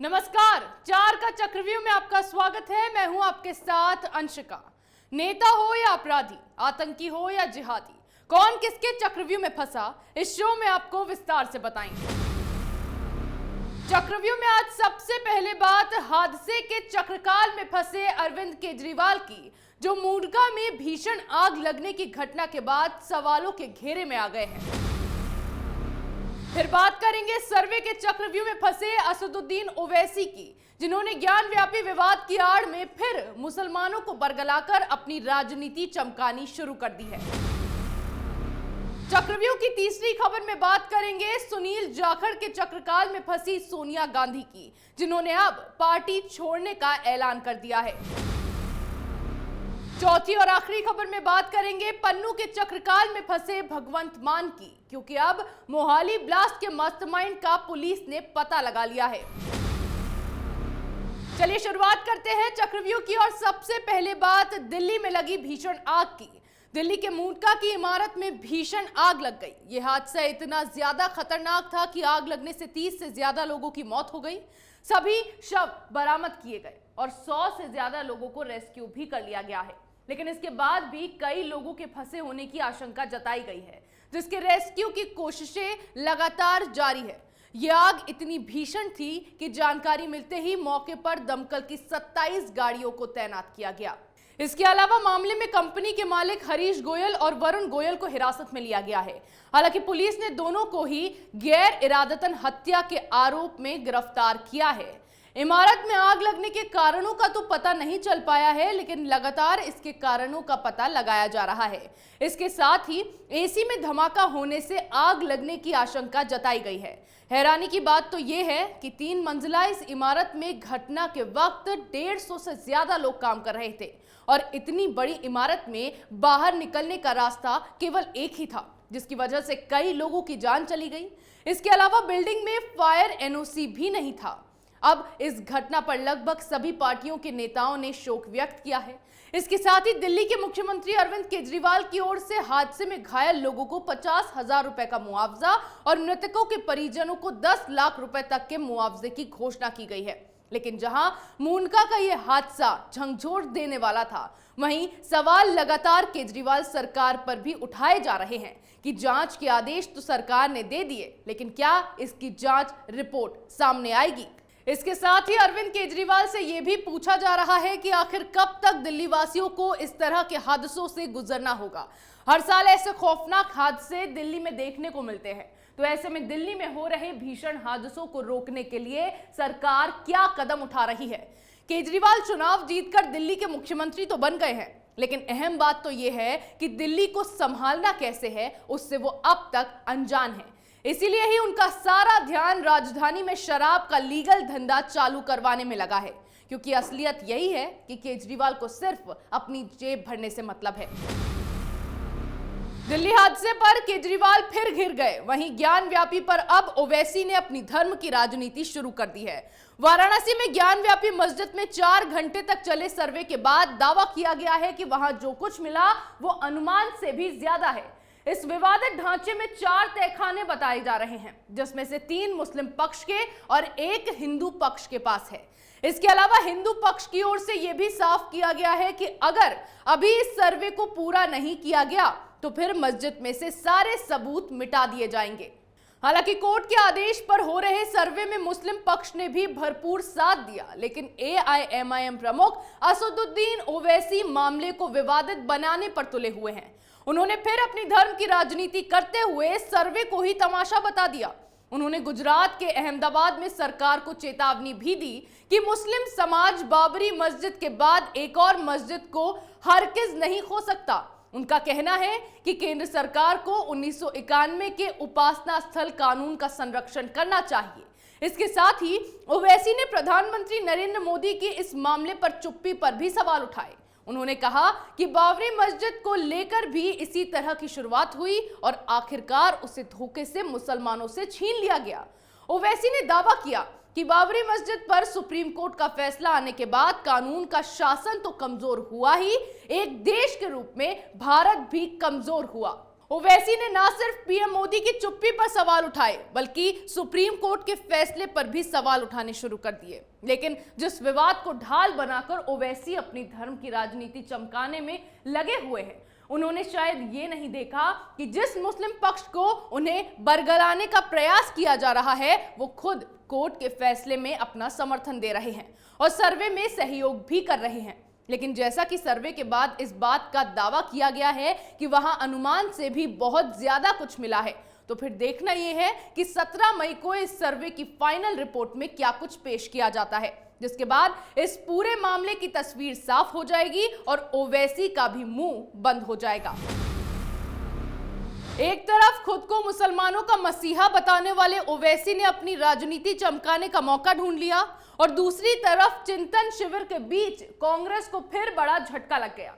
नमस्कार, चार का चक्रव्यूह में आपका स्वागत है। मैं हूं आपके साथ अंशिका। नेता हो या अपराधी, आतंकी हो या जिहादी, कौन किसके चक्रव्यूह में फंसा, इस शो में आपको विस्तार से बताएंगे। चक्रव्यूह में आज सबसे पहले बात हादसे के चक्रकाल में फंसे अरविंद केजरीवाल की, जो मूडका में भीषण आग लगने की घटना के बाद सवालों के घेरे में आ गए हैं। फिर बात करेंगे सर्वे के चक्रव्यूह में फंसे असदुद्दीन ओवैसी की, जिन्होंने ज्ञान व्यापी विवाद की आड़ में फिर मुसलमानों को बरगलाकर अपनी राजनीति चमकानी शुरू कर दी है। चक्रव्यूह की तीसरी खबर में बात करेंगे सुनील जाखड़ के चक्रकाल में फंसी सोनिया गांधी की, जिन्होंने अब पार्टी छोड़ने का ऐलान कर दिया है। चौथी और आखिरी खबर में बात करेंगे पन्नू के चक्रकाल में फंसे भगवंत मान की, क्योंकि अब मोहाली ब्लास्ट के मास्टरमाइंड का पुलिस ने पता लगा लिया है। चलिए शुरुआत करते हैं चक्रव्यूह की, और सबसे पहले बात दिल्ली में लगी भीषण आग की। दिल्ली के मूडका की इमारत में भीषण आग लग गई। यह हादसा इतना ज्यादा खतरनाक था कि आग लगने से 30 से ज्यादा लोगों की मौत हो गई। सभी शव बरामद किए गए और 100 से ज्यादा लोगों को रेस्क्यू भी कर लिया गया है, लेकिन इसके बाद भी कई लोगों के फंसे होने की आशंका जताई गई है, जिसके रेस्क्यू की कोशिशें लगातार जारी है। यह आग इतनी भीषण थी कि जानकारी मिलते ही मौके पर दमकल की 27 गाड़ियों को तैनात किया गया। इसके अलावा मामले में कंपनी के मालिक हरीश गोयल और वरुण गोयल को हिरासत में लिया गया है। हालांकि पुलिस ने दोनों को ही गैर इरादतन हत्या के आरोप में गिरफ्तार किया है। इमारत में आग लगने के कारणों का तो पता नहीं चल पाया है, लेकिन लगातार इसके कारणों का पता लगाया जा रहा है। इसके साथ ही एसी में धमाका होने से आग लगने की आशंका जताई गई है। हैरानी की बात तो यह है कि 3 मंजिला इस इमारत में घटना के वक्त 150 से ज्यादा लोग काम कर रहे थे, और इतनी बड़ी इमारत में बाहर निकलने का रास्ता केवल एक ही था, जिसकी वजह से कई लोगों की जान चली गई। इसके अलावा बिल्डिंग में फायर एनओसी भी नहीं था। अब इस घटना पर लगभग सभी पार्टियों के नेताओं ने शोक व्यक्त किया है। इसके साथ ही दिल्ली के मुख्यमंत्री अरविंद केजरीवाल की ओर से हादसे में घायल लोगों को 50,000 रुपए का मुआवजा और मृतकों के परिजनों को 10 लाख रुपए तक के मुआवजे की घोषणा की गई है। लेकिन जहां मूनका का यह हादसा झंझोर देने वाला था, वहीं सवाल लगातार केजरीवाल सरकार पर भी उठाए जा रहे हैं कि जांच के आदेश तो सरकार ने दे दिए, लेकिन क्या इसकी जांच रिपोर्ट सामने आएगी? इसके साथ ही अरविंद केजरीवाल से यह भी पूछा जा रहा है कि आखिर कब तक दिल्ली वासियों को इस तरह के हादसों से गुजरना होगा। हर साल ऐसे खौफनाक हादसे दिल्ली में देखने को मिलते हैं, तो ऐसे में दिल्ली में हो रहे भीषण हादसों को रोकने के लिए सरकार क्या कदम उठा रही है? केजरीवाल चुनाव जीतकर दिल्ली के मुख्यमंत्री तो बन गए हैं, लेकिन अहम बात तो यह है कि दिल्ली को संभालना कैसे है, उससे वो अब तक अनजान है। इसीलिए ही उनका सारा ध्यान राजधानी में शराब का लीगल धंधा चालू करवाने में लगा है, क्योंकि असलियत यही है कि केजरीवाल को सिर्फ अपनी जेब भरने से मतलब है। दिल्ली हादसे पर केजरीवाल फिर घिर गए, वहीं ज्ञान व्यापी पर अब ओवैसी ने अपनी धर्म की राजनीति शुरू कर दी है। वाराणसी में ज्ञान व्यापी मस्जिद में 4 घंटे तक चले सर्वे के बाद दावा किया गया है कि वहां जो कुछ मिला वो अनुमान से भी ज्यादा है। इस विवादित ढांचे में 4 तहखाने बताए जा रहे हैं, जिसमें से 3 मुस्लिम पक्ष के और 1 हिंदू पक्ष के पास है। इसके अलावा हिंदू पक्ष की ओर से यह भी साफ किया गया है कि अगर अभी इस सर्वे को पूरा नहीं किया गया तो फिर मस्जिद में से सारे सबूत मिटा दिए जाएंगे। हालांकि कोर्ट के आदेश पर हो रहे सर्वे में मुस्लिम पक्ष ने भी भरपूर साथ दिया, लेकिन AIMIM प्रमुख असदुद्दीन ओवैसी मामले को विवादित बनाने पर तुले हुए हैं। उन्होंने फिर अपनी धर्म की राजनीति करते हुए सर्वे को ही तमाशा बता दिया। उन्होंने गुजरात के अहमदाबाद में सरकार को चेतावनी भी दी कि मुस्लिम समाज बाबरी मस्जिद के बाद एक और मस्जिद को हरगिज नहीं खो सकता। उनका कहना है कि केंद्र सरकार को 1991 के उपासना स्थल कानून का संरक्षण करना चाहिए। इसके साथ ही ओवैसी ने प्रधानमंत्री नरेंद्र मोदी की इस मामले पर चुप्पी पर भी सवाल उठाए। उन्होंने कहा कि बाबरी मस्जिद को लेकर भी इसी तरह की शुरुआत हुई और आखिरकार उसे धोखे से मुसलमानों से छीन लिया गया। ओवैसी ने दावा किया कि बाबरी मस्जिद पर सुप्रीम कोर्ट का फैसला आने के बाद कानून का शासन तो कमजोर हुआ ही, एक देश के रूप में भारत भी कमजोर हुआ। ओवैसी ने ना सिर्फ पीएम मोदी की चुप्पी पर सवाल उठाए बल्कि सुप्रीम कोर्ट के फैसले पर भी सवाल उठाने शुरू कर दिए। लेकिन जिस विवाद को ढाल बनाकर ओवैसी अपनी धर्म की राजनीति चमकाने में लगे हुए हैं, उन्होंने शायद ये नहीं देखा कि जिस मुस्लिम पक्ष को उन्हें बरगलाने का प्रयास किया जा रहा है वो खुद कोर्ट के फैसले में अपना समर्थन दे रहे हैं और सर्वे में सहयोग भी कर रहे हैं। लेकिन जैसा कि सर्वे के बाद इस बात का दावा किया गया है कि वहां अनुमान से भी बहुत ज्यादा कुछ मिला है, तो फिर देखना यह है कि 17 मई को इस सर्वे की फाइनल रिपोर्ट में क्या कुछ पेश किया जाता है, जिसके बाद इस पूरे मामले की तस्वीर साफ हो जाएगी और ओवैसी का भी मुंह बंद हो जाएगा। एक तरफ खुद को मुसलमानों का मसीहा बताने वाले ओवैसी ने अपनी राजनीति चमकाने का मौका ढूंढ लिया और दूसरी तरफ चिंतन शिविर के बीच कांग्रेस को फिर बड़ा झटका लग गया।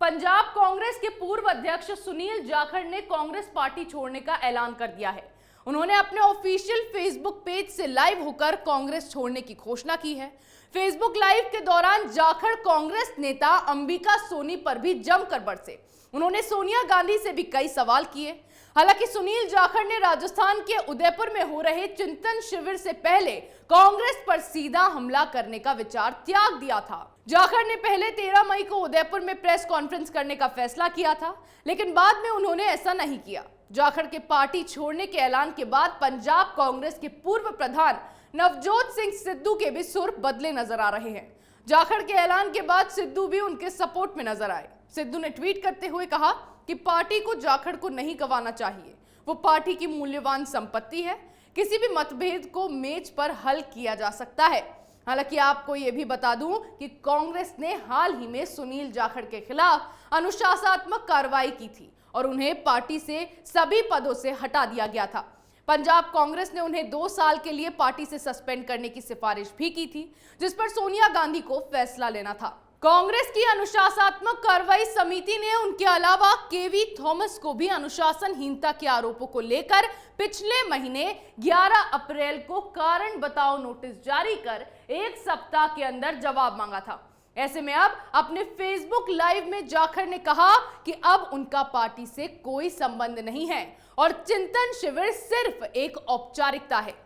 पंजाब कांग्रेस के पूर्व अध्यक्ष सुनील जाखड़ ने कांग्रेस पार्टी छोड़ने का ऐलान कर दिया है। उन्होंने अपने ऑफिशियल फेसबुक पेज से लाइव होकर कांग्रेस छोड़ने की घोषणा की है। फेसबुक लाइव के दौरान जाखड़ कांग्रेस नेता अंबिका सोनी पर भी जमकर बरसे। उन्होंने सोनिया गांधी से भी कई सवाल किए। हालांकि सुनील जाखड़ ने राजस्थान के उदयपुर में हो रहे चिंतन शिविर से पहले कांग्रेस पर सीधा हमला करने का विचार त्याग दिया था। जाखड़ ने पहले 13 मई को उदयपुर में प्रेस कॉन्फ्रेंस करने का फैसला किया था, लेकिन बाद में उन्होंने ऐसा नहीं किया। जाखड़ के पार्टी छोड़ने के ऐलान के बाद पंजाब कांग्रेस के पूर्व प्रधान नवजोत सिंह सिद्धू के भी सुर बदले नजर आ रहे हैं। जाखड़ के ऐलान के बाद सिद्धू भी उनके सपोर्ट में नजर आए। सिद्धू ने ट्वीट करते हुए कहा कि पार्टी को जाखड़ को नहीं गंवाना चाहिए, वो पार्टी की मूल्यवान संपत्ति है, किसी भी मतभेद को मेज पर हल किया जा सकता है। हालांकि आपको यह भी बता दूं कि कांग्रेस ने हाल ही में सुनील जाखड़ के खिलाफ अनुशासनात्मक कार्रवाई की थी और उन्हें पार्टी से सभी पदों से हटा दिया गया था। पंजाब कांग्रेस ने उन्हें 2 साल के लिए पार्टी से सस्पेंड करने की सिफारिश भी की थी, जिस पर सोनिया गांधी को फैसला लेना था। कांग्रेस की अनुशासनात्मक कार्रवाई समिति ने उनके अलावा केवी थॉमस को भी अनुशासनहीनता के आरोपों को लेकर पिछले महीने 11 अप्रैल को कारण बताओ नोटिस जारी कर 1 सप्ताह के अंदर जवाब मांगा था। ऐसे में अब अपने फेसबुक लाइव में जाखड़ ने कहा कि अब उनका पार्टी से कोई संबंध नहीं है और चिंतन शिविर सिर्फ एक औपचारिकता है।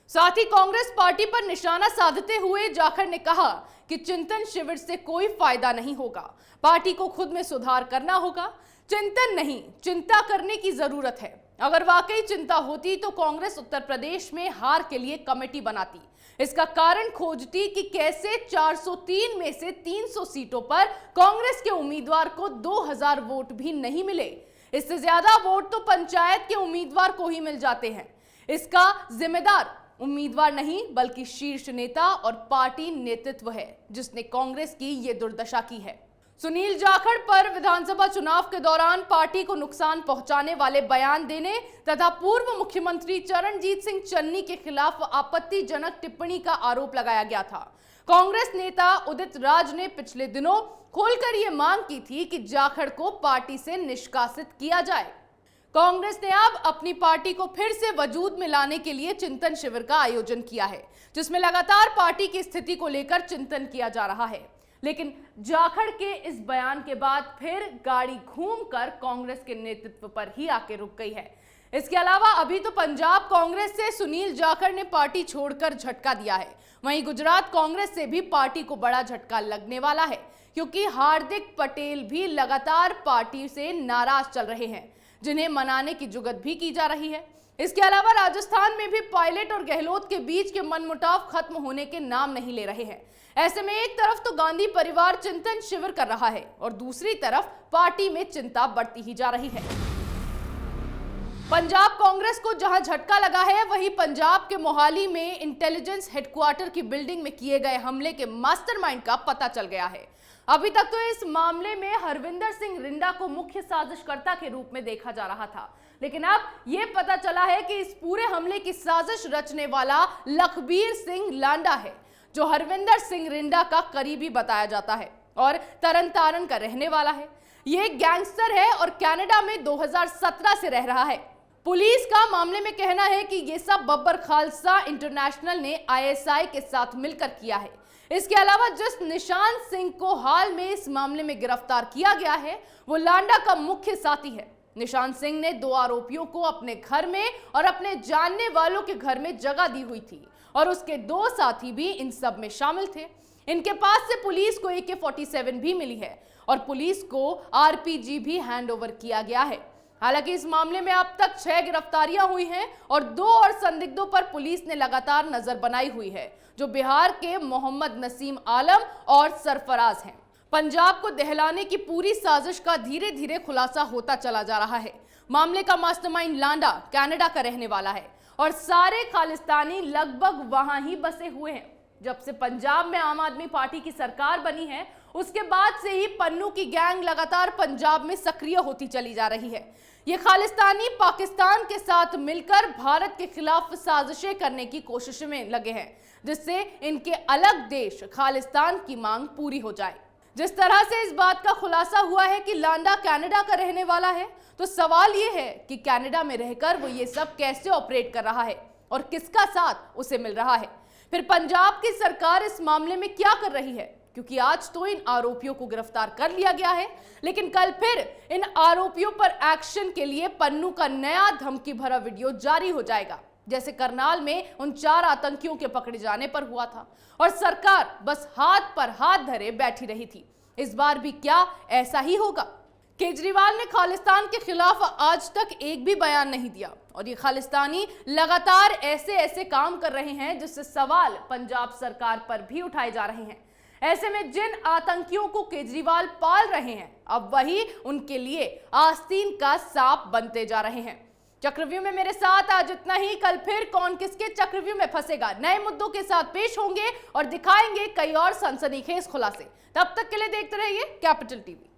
साथ ही कांग्रेस पार्टी पर निशाना साधते हुए जाखड़ ने कहा कि चिंतन शिविर से कोई फायदा नहीं होगा, पार्टी को खुद में सुधार करना होगा, चिंतन नहीं चिंता करने की जरूरत है। अगर वाकई चिंता होती तो कांग्रेस उत्तर प्रदेश में हार के लिए कमेटी बनाती, इसका कारण खोजती कि कैसे 403 में से 300 सीटों पर कांग्रेस के उम्मीदवार को 2000 वोट भी नहीं मिले। इससे ज्यादा वोट तो पंचायत के उम्मीदवार को ही मिल जाते हैं। इसका जिम्मेदार उम्मीदवार नहीं बल्कि शीर्ष नेता और पार्टी नेतृत्व है, जिसने कांग्रेस की ये दुर्दशा की है। सुनील जाखड़ पर विधानसभा चुनाव के दौरान पार्टी को नुकसान पहुंचाने वाले बयान देने तथा पूर्व मुख्यमंत्री चरणजीत सिंह चन्नी के खिलाफ आपत्तिजनक टिप्पणी का आरोप लगाया गया था। कांग्रेस नेता उदित राज ने पिछले दिनों खोलकर यह मांग की थी कि जाखड़ को पार्टी से निष्कासित किया जाए। कांग्रेस ने अब अपनी पार्टी को फिर से वजूद में लाने के लिए चिंतन शिविर का आयोजन किया है, जिसमें लगातार पार्टी की स्थिति को लेकर चिंतन किया जा रहा है। लेकिन जाखड़ के इस बयान के बाद फिर गाड़ी घूमकर कांग्रेस के नेतृत्व पर ही आके रुक गई है। इसके अलावा अभी तो पंजाब कांग्रेस से सुनील जाखड़ ने पार्टी छोड़कर झटका दिया है, वहीं गुजरात कांग्रेस से भी पार्टी को बड़ा झटका लगने वाला है, क्योंकि हार्दिक पटेल भी लगातार पार्टी से नाराज चल रहे हैं, जिन्हें मनाने की जुगत भी की जा रही है। इसके अलावा राजस्थान में भी पायलट और गहलोत के बीच के मनमुटाव खत्म होने के नाम नहीं ले रहे हैं। ऐसे में एक तरफ तो गांधी परिवार चिंतन शिविर कर रहा है और दूसरी तरफ पार्टी में चिंता बढ़ती ही जा रही है। पंजाब कांग्रेस को जहां झटका लगा है, वहीं पंजाब के मोहाली में इंटेलिजेंस हेडक्वार्टर की बिल्डिंग में किए गए हमले के मास्टरमाइंड का पता चल गया है। अभी तक तो इस मामले में हरविंदर सिंह रिंडा को मुख्य साजिशकर्ता के रूप में देखा जा रहा था, लेकिन अब यह पता चला है कि इस पूरे हमले की साजिश रचने वाला लखबीर सिंह लांडा है, जो हरविंदर सिंह रिंडा का करीबी बताया जाता है और तरन तारण का रहने वाला है। यह एक गैंगस्टर है और कनाडा में 2017 से रह रहा है। पुलिस का मामले में कहना है कि यह सब बब्बर खालसा इंटरनेशनल ने ISI के साथ मिलकर किया है। इसके अलावा जिस निशान सिंह को हाल में इस मामले में गिरफ्तार किया गया है, वो लांडा का मुख्य साथी है। निशान सिंह ने 2 आरोपियों को अपने घर में और अपने जानने वालों के घर में जगह दी हुई थी और उसके 2 साथी भी इन सब में शामिल थे। इनके पास से पुलिस को AK-47 भी मिली है और पुलिस को RPG भी हैंडओवर किया गया है। हालांकि इस मामले में अब तक 6 गिरफ्तारियां हुई हैं और 2 और संदिग्धों पर पुलिस ने लगातार नजर बनाई हुई है, जो बिहार के मोहम्मद नसीम आलम और सरफराज हैं। पंजाब को दहलाने की पूरी साजिश का धीरे धीरे खुलासा होता चला जा रहा है। मामले का मास्टरमाइंड लांडा कनाडा का रहने वाला है और सारे खालिस्तानी लगभग वहां ही बसे हुए हैं। जब से पंजाब में आम आदमी पार्टी की सरकार बनी है, उसके बाद से ही पन्नू की गैंग लगातार पंजाब में सक्रिय होती चली जा रही है। ये खालिस्तानी पाकिस्तान के साथ मिलकर भारत के खिलाफ साजिशें करने की कोशिश में लगे हैं, जिससे इनके अलग देश खालिस्तान की मांग पूरी हो जाए। जिस तरह से इस बात का खुलासा हुआ है कि लांडा कनाडा का रहने वाला है, तो सवाल यह है कि कनाडा में रहकर वो ये सब कैसे ऑपरेट कर रहा है और किसका साथ उसे मिल रहा है। फिर पंजाब की सरकार इस मामले में क्या कर रही है, क्योंकि आज तो इन आरोपियों को गिरफ्तार कर लिया गया है, लेकिन कल फिर इन आरोपियों पर एक्शन के लिए पन्नू का नया धमकी भरा वीडियो जारी हो जाएगा, जैसे करनाल में उन 4 आतंकियों के पकड़े जाने पर हुआ था और सरकार बस हाथ पर हाथ धरे बैठी रही थी। इस बार भी क्या ऐसा ही होगा? केजरीवाल ने खालिस्तान के खिलाफ आज तक एक भी बयान नहीं दिया और ये खालिस्तानी लगातार ऐसे काम कर रहे हैं जिससे सवाल पंजाब सरकार पर भी उठाए जा रहे हैं। ऐसे में जिन आतंकियों को केजरीवाल पाल रहे हैं, अब वही उनके लिए आस्तीन का सांप बनते जा रहे हैं। चक्रव्यूह में मेरे साथ आज इतना ही। कल फिर कौन किसके चक्रव्यूह में फंसेगा, नए मुद्दों के साथ पेश होंगे और दिखाएंगे कई और सनसनीखेज खुलासे। तब तक के लिए देखते रहिए कैपिटल टीवी।